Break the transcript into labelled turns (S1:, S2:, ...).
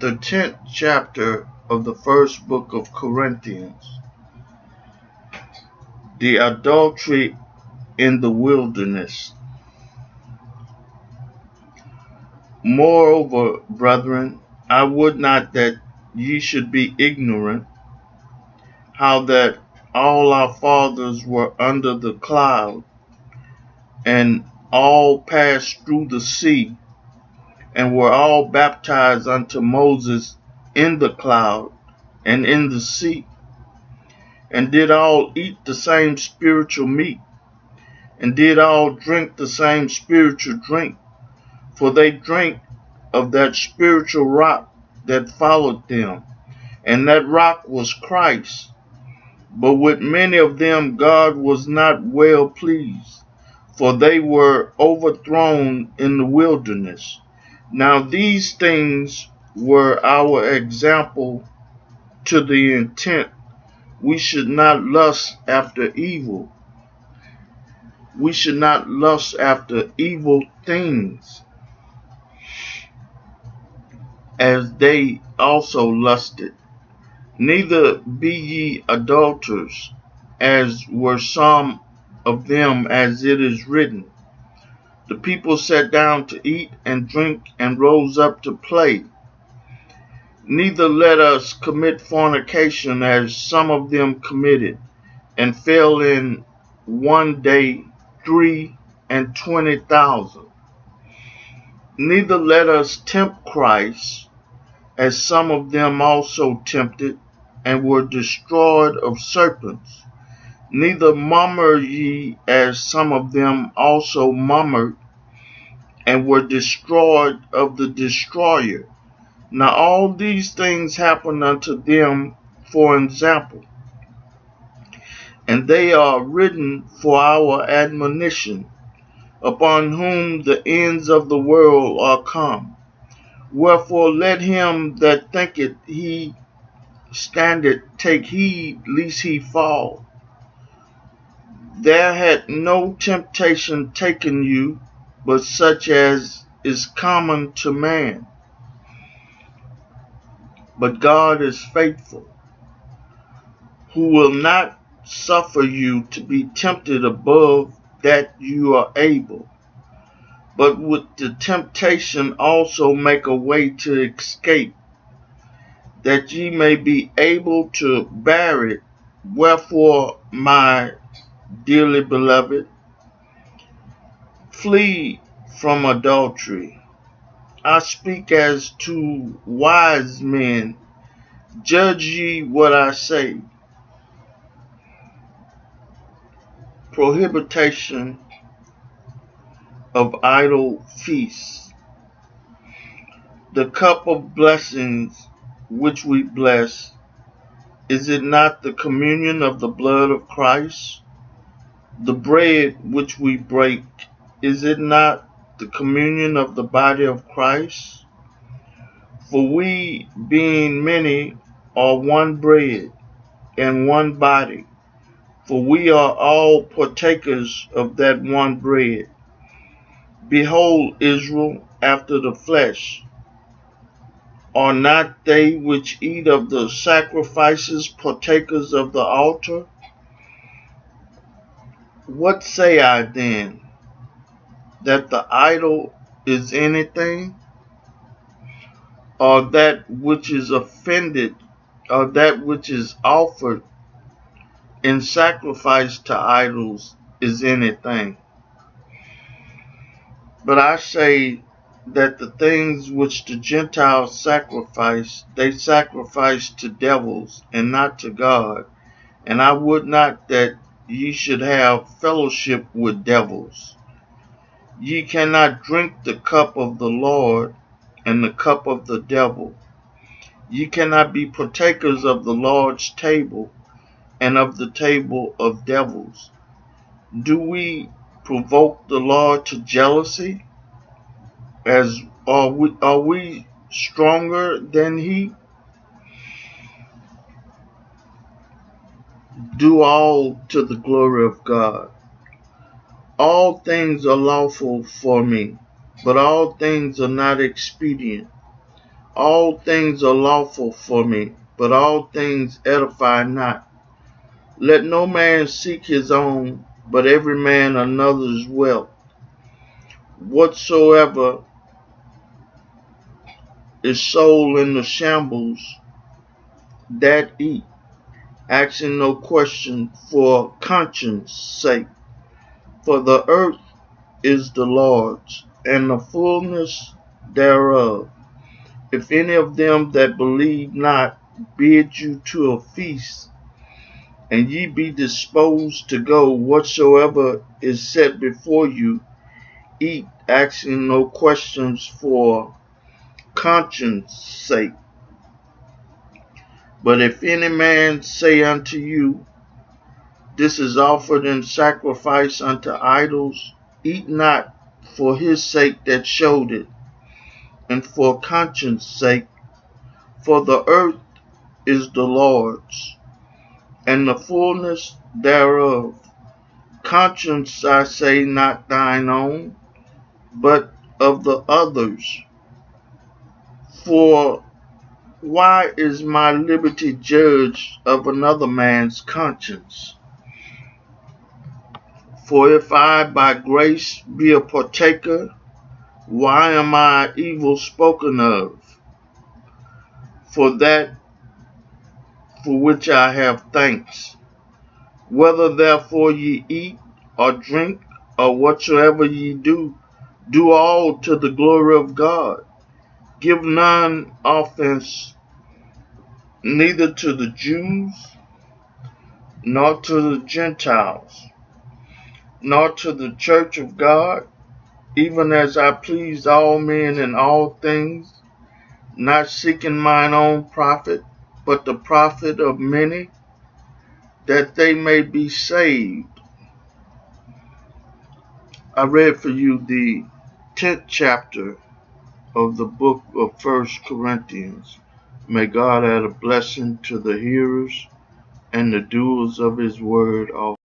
S1: The 10th chapter of the first book of Corinthians, the adultery in the wilderness. Moreover, brethren, I would not that ye should be ignorant, how that all our fathers were under the cloud, and all passed through the sea, and were all baptized unto Moses in the cloud and in the sea, and did all eat the same spiritual meat, and did all drink the same spiritual drink, for they drank of that spiritual rock that followed them, and that rock was Christ. But with many of them God was not well pleased, for they were overthrown in the wilderness. Now these things were our example, to the intent we should not lust after evil. We should not lust after evil things, as they also lusted. Neither be ye adulterers, as were some of them, as it is written, the people sat down to eat and drink, and rose up to play. Neither let us commit fornication, as some of them committed, and fell in one day 23,000. Neither let us tempt Christ, as some of them also tempted, and were destroyed of serpents. Neither murmur ye, as some of them also murmured, and were destroyed of the destroyer. Now all these things happen unto them for an example, and they are written for our admonition, upon whom the ends of the world are come. Wherefore let him that thinketh he standeth take heed lest he fall. There hath no temptation taken you, but such as is common to man. But God is faithful, who will not suffer you to be tempted above that you are able, but with the temptation also make a way to escape, that ye may be able to bear it. Wherefore, my dearly beloved, flee from adultery. I speak as to wise men. Judge ye what I say. Prohibition of idle feasts. The cup of blessings which we bless, is it not the communion of the blood of Christ? The bread which we break, is it not the communion of the body of Christ? For we, being many, are one bread and one body, for we are all partakers of that one bread. Behold, Israel, after the flesh, are not they which eat of the sacrifices partakers of the altar? What say I then? That the idol is anything? Or that which is offended, or that which is offered in sacrifice to idols is anything? But I say that the things which the Gentiles sacrifice, they sacrifice to devils, and not to God. And I would not that ye should have fellowship with devils. Ye cannot drink the cup of the Lord and the cup of the devil. Ye cannot be partakers of the Lord's table and of the table of devils. Do we provoke the Lord to jealousy? As are we stronger than he? Do all to the glory of God. All things are lawful for me, but all things are not expedient. All things are lawful for me, but all things edify not. Let no man seek his own, but every man another's wealth. Whatsoever is sold in the shambles, that eat, asking no question for conscience sake. For the earth is the Lord's, and the fullness thereof. If any of them that believe not bid you to a feast, and ye be disposed to go, whatsoever is set before you, eat, asking no questions for conscience sake. But if any man say unto you, this is offered in sacrifice unto idols, eat not for his sake that showed it, and for conscience sake, for the earth is the Lord's, and the fullness thereof. Conscience, I say, not thine own, but of the others. For why is my liberty judged of another man's conscience? For if I by grace be a partaker, why am I evil spoken of? For that for which I have thanks. Whether therefore ye eat or drink or whatsoever ye do, do all to the glory of God. Give none offense neither to the Jews, nor to the Gentiles, nor to the church of God, even as I pleased all men in all things, not seeking mine own profit, but the profit of many, that they may be saved. I read for you the 10th chapter of the book of 1 Corinthians. May God add a blessing to the hearers and the doers of his word also.